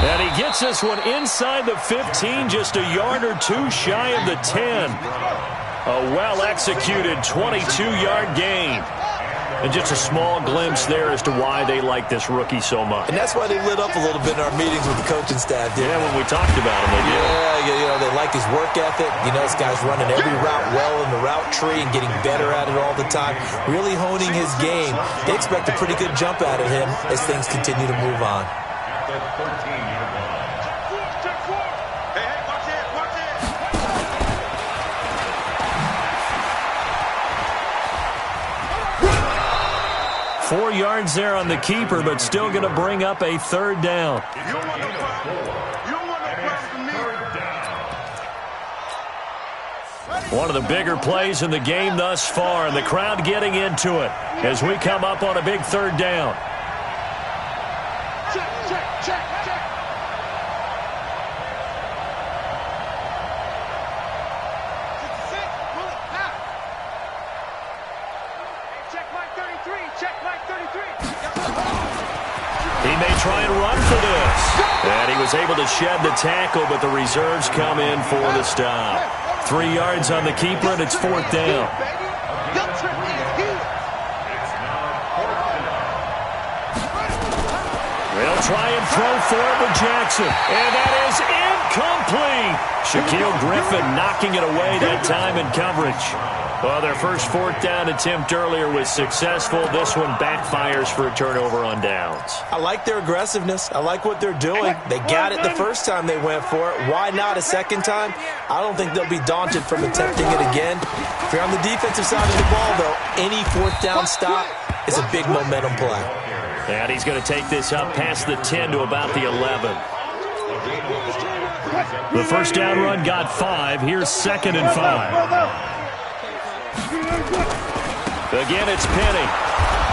And he gets this one inside the 15, just a yard or two shy of the 10. A well-executed 22-yard gain. And just a small glimpse there as to why they like this rookie so much. And that's why they lit up a little bit in our meetings with the coaching staff. Yeah, when we talked about him, they did. Yeah, you know, they like his work ethic. You know, this guy's running every route well in the route tree and getting better at it all the time, really honing his game. They expect a pretty good jump out of him as things continue to move on. The 13-yard line. Hey, watch it, watch it. 4 yards there on the keeper, but still going to bring up a third down. You don't want no problem. You don't want no problem from me. One of the bigger plays in the game thus far, and the crowd getting into it as we come up on a big third down. Check, check, check, check. Check my 33. Check my 33. He may try and run for this. And he was able to shed the tackle, but the reserves come in for the stop. 3 yards on the keeper, and it's fourth down. They'll try and throw for it with Jackson. And that is incomplete. Shaquille Griffin knocking it away that time in coverage. Well, their first fourth down attempt earlier was successful. This one backfires for a turnover on downs. I like their aggressiveness. I like what they're doing. They got it the first time they went for it. Why not a second time? I don't think they'll be daunted from attempting it again. If you're on the defensive side of the ball, though, any fourth down stop is a big momentum play. And he's going to take this up past the 10 to about the 11. The first down run got 5. Here's 2nd and 5. Again, it's Penny.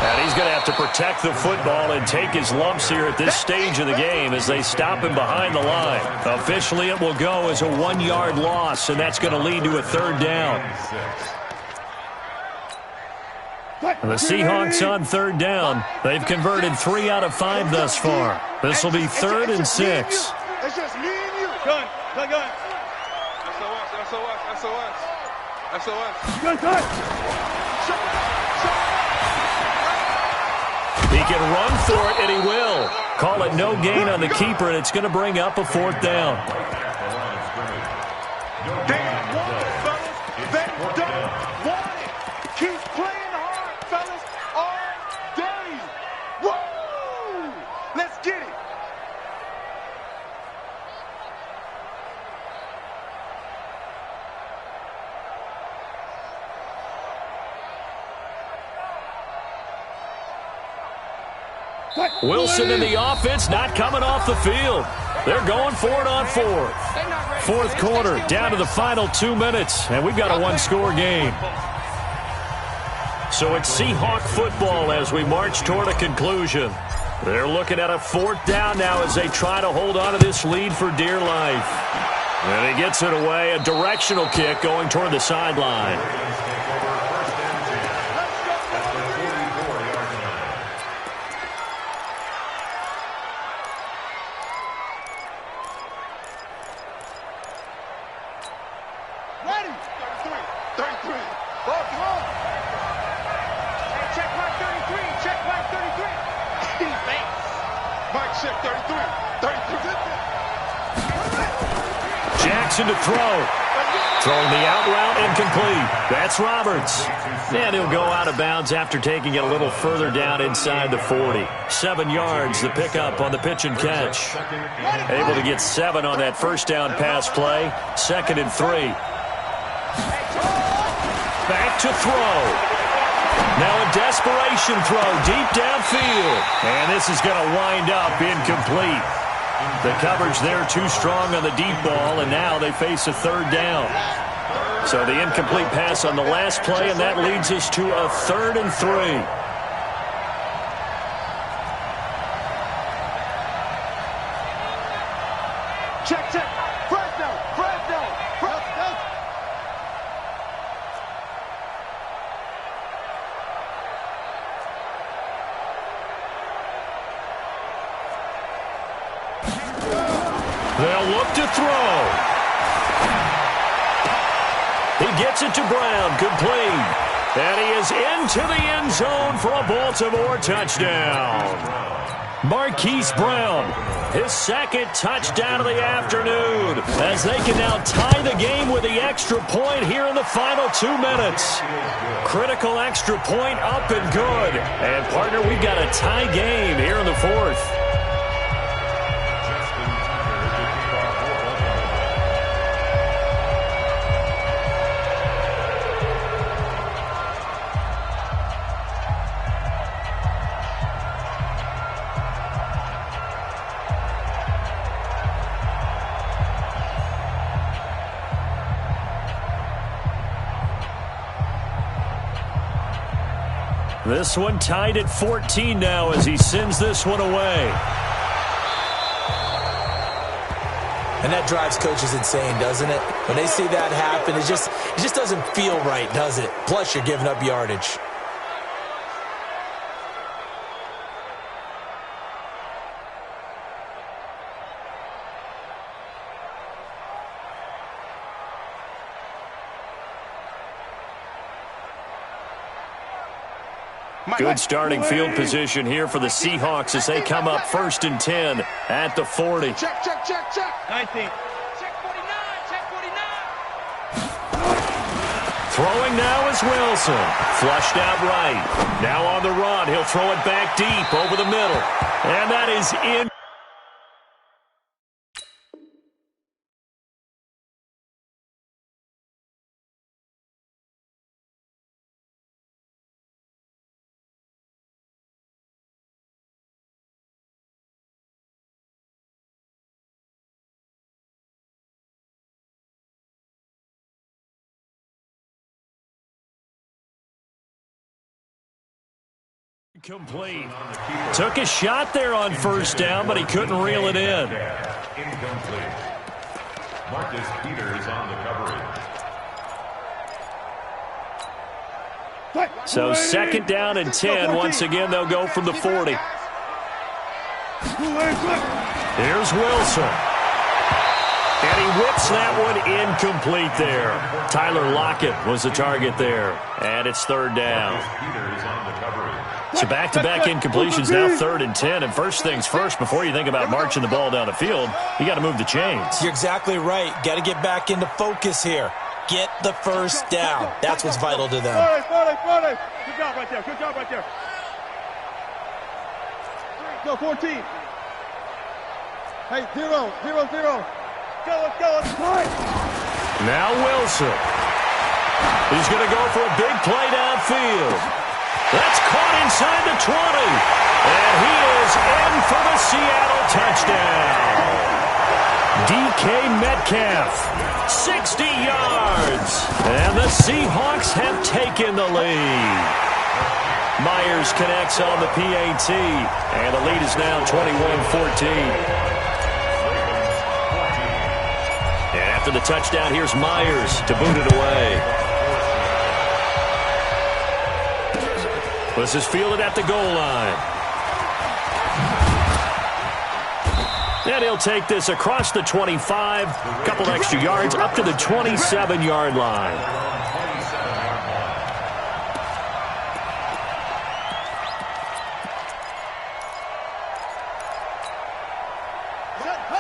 And he's going to have to protect the football and take his lumps here at this stage of the game as they stop him behind the line. Officially, it will go as a 1-yard loss, and that's going to lead to a third down. The Seahawks on third down. They've converted 3 out of 5 thus far. This will be 3rd and 6. It's just me and you. Gun. SOS. Gun. He can run for it, and he will. Call it no gain on the keeper, and it's going to bring up a fourth down. They want it, fellas. They don't want it. Keep playing hard, fellas, all day. Woo! Let's get it. Wilson in the offense, not coming off the field. They're going for it on fourth. Fourth quarter, down to the final 2 minutes, and we've got a one-score game. So it's Seahawk football as we march toward a conclusion. They're looking at a fourth down now as they try to hold on to this lead for dear life. And he gets it away, a directional kick going toward the sideline. Jackson to throw. Throwing the out route incomplete. That's Roberts. And he'll go out of bounds after taking it a little further down inside the 40. 7 yards, the pickup on the pitch and catch. Able to get 7 on that first down pass play. 2nd and 3. Back to throw. Now a desperation throw deep downfield. And this is going to wind up incomplete. The coverage there too strong on the deep ball, and now they face a third down. So the incomplete pass on the last play, and that leads us to a 3rd and 3. Check. Fresno. look to throw. He gets it to Brown, complete. And he is into the end zone for a Baltimore touchdown. Marquise Brown, his second touchdown of the afternoon, as they can now tie the game with the extra point here in the final 2 minutes. Critical extra point up and good. And, partner, we've got a tie game here in the fourth. This one tied at 14 now as he sends this one away. And that drives coaches insane, doesn't it? When they see that happen, it just doesn't feel right, does it? Plus, you're giving up yardage. Good starting field position here for the Seahawks as they come up 1st and 10 at the 40. Check. 19. Check 49. Check 49. Throwing now is Wilson. Flushed out right. Now on the run. He'll throw it back deep over the middle. And that is in. Complete. Took a shot there on 1st down, but he couldn't reel it in. Incomplete. Marcus Peters on the coverage. So 2nd down and 10. Once again, they'll go from the 40. Here's Wilson. And he whips that one incomplete there. Tyler Lockett was the target there. And it's 3rd down. Peters on the coverage. So back-to-back incompletions, now 3rd and 10. And first things first, before you think about marching the ball down the field, you got to move the chains. You're exactly right. Got to get back into focus here. Get the first down. That's what's vital to them. 40. Good job right there. Go, 14. Hey, 0. Go, let's play. Now Wilson. He's going to go for a big play downfield. That's caught inside the 20. And he is in for the Seattle touchdown. DK Metcalf, 60 yards. And the Seahawks have taken the lead. Myers connects on the PAT. And the lead is now 21-14. And after the touchdown, here's Myers to boot it away. This is fielded at the goal line. And he'll take this across the 25, a couple extra yards, up to the 27-yard line.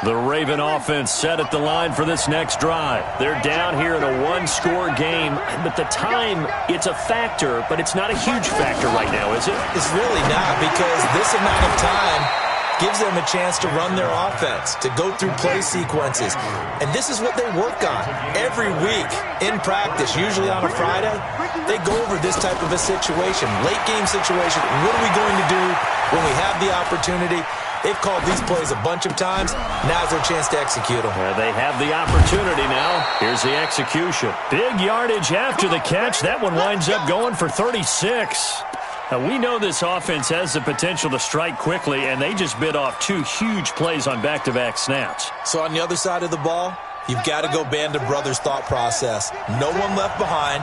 The Raven offense set at the line for this next drive. They're down here in a one-score game, but the time, it's a factor, but it's not a huge factor right now, is it? It's really not, because this amount of time gives them a chance to run their offense, to go through play sequences. And this is what they work on every week in practice, usually on a Friday. They go over this type of a situation, late-game situation. What are we going to do when we have the opportunity? They've called these plays a bunch of times. Now's their chance to execute them. They have the opportunity now. Here's the execution. Big yardage after the catch. That one winds up going for 36. Now, we know this offense has the potential to strike quickly, and they just bit off two huge plays on back-to-back snaps. So on the other side of the ball, you've got to go Band of Brothers thought process. No one left behind.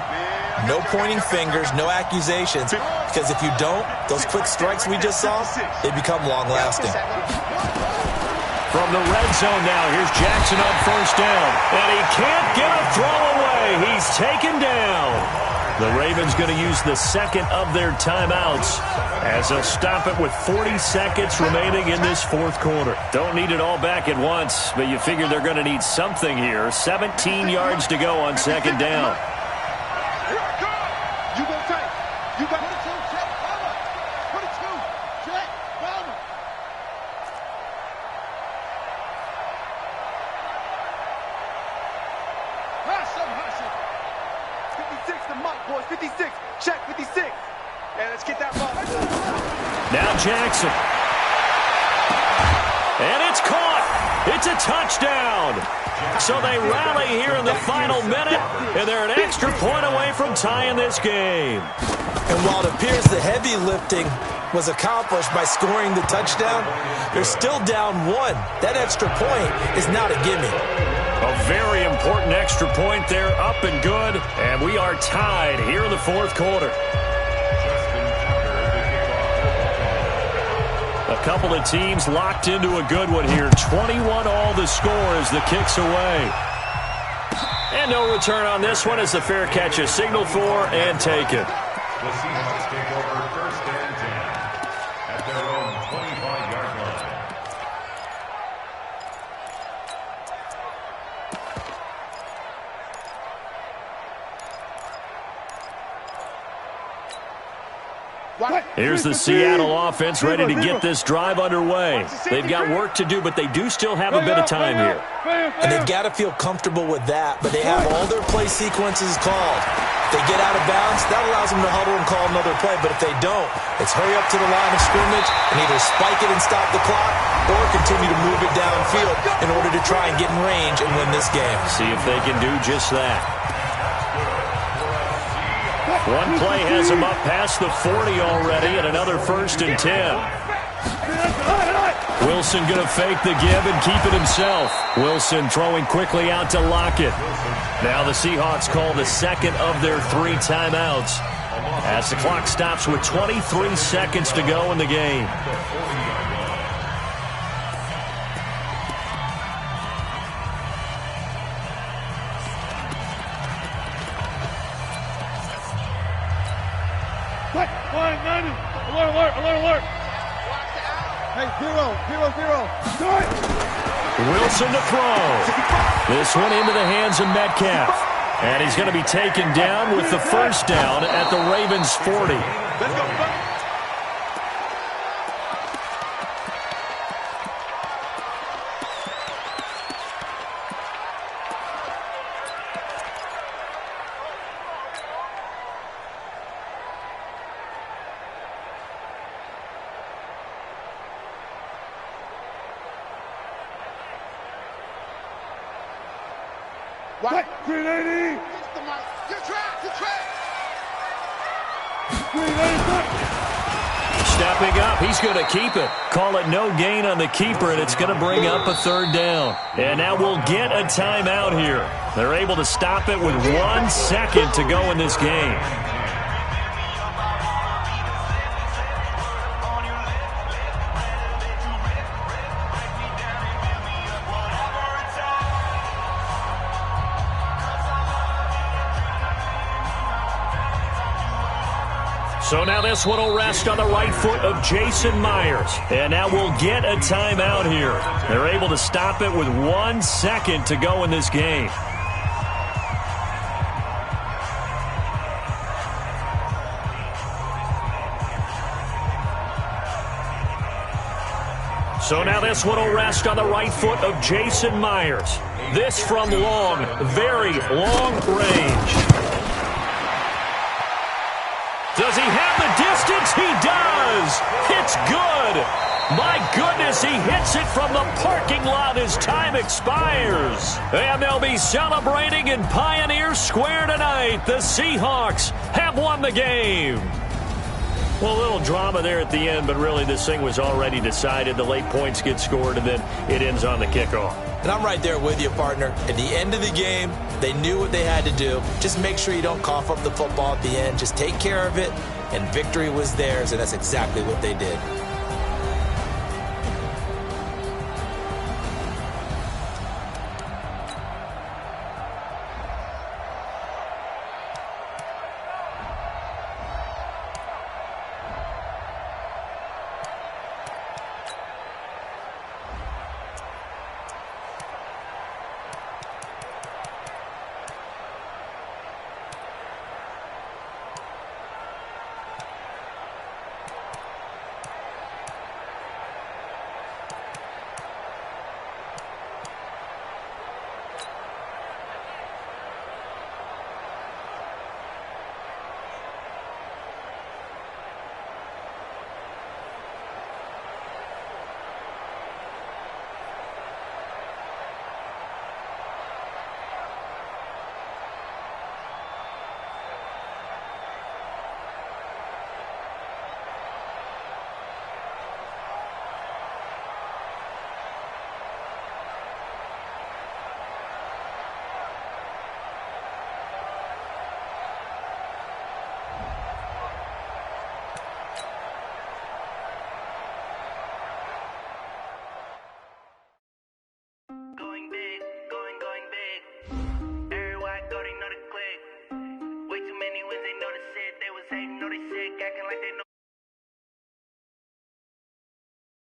No pointing fingers, no accusations, because if you don't, those quick strikes we just saw, they become long-lasting. From the red zone now, here's Jackson on first down. And he can't get a throw away. He's taken down. The Ravens going to use the second of their timeouts as they'll stop it with 40 seconds remaining in this fourth quarter. Don't need it all back at once, but you figure they're going to need something here. 17 yards to go on second down. You go tight. You got 22, check, cover. 22, check, cover. Hustle. 56 to Mike, boys. 56. Check 56. And let's get that ball. Now Jackson. And it's caught. It's a touchdown. So they rally here in the final minute, and they're an extra point away from tying this game. And while it appears the heavy lifting was accomplished by scoring the touchdown, they're still down one. That extra point is not a gimme. A very important extra point there, up and good. And we are tied here in the fourth quarter. A couple of teams locked into a good one here. 21-all the score as the kick's away. And no return on this one as the fair catch is signaled for and taken. The Seahawks take over first and 10 at their own 25-yard line. Here's the Seattle offense ready to get this drive underway. They've got work to do, but they do still have a bit of time here. And they've got to feel comfortable with that, but they have all their play sequences called. If they get out of bounds, that allows them to huddle and call another play, but if they don't, it's hurry up to the line of scrimmage and either spike it and stop the clock or continue to move it downfield in order to try and get in range and win this game. See if they can do just that. One play has him up past the 40 already, and another first and 10. Wilson going to fake the give and keep it himself. Wilson throwing quickly out to Lockett. Now the Seahawks call the second of their 3 timeouts as the clock stops with 23 seconds to go in the game. Alert. Hey, zero. Wilson to throw. This one into the hands of Metcalf. And he's going to be taken down with the first down at the Ravens' 40. Let's go, buddy. What? 380. Good track. Stepping up, he's going to keep it. Call it no gain on the keeper, and it's going to bring up a third down. And now we'll get a timeout here. They're able to stop it with 1 second to go in this game. So now this one will rest on the right foot of Jason Myers. And now we'll get a timeout here. They're able to stop it with 1 second to go in this game. So now this one will rest on the right foot of Jason Myers. This from long, very long range. Does he have the distance? He does. It's good. My goodness, he hits it from the parking lot as time expires. And they'll be celebrating in Pioneer Square tonight. The Seahawks have won the game. Well, a little drama there at the end, but really this thing was already decided. The late points get scored, and then it ends on the kickoff. And I'm right there with you, partner. At the end of the game, they knew what they had to do. Just make sure you don't cough up the football at the end. Just take care of it, and victory was theirs, and that's exactly what they did.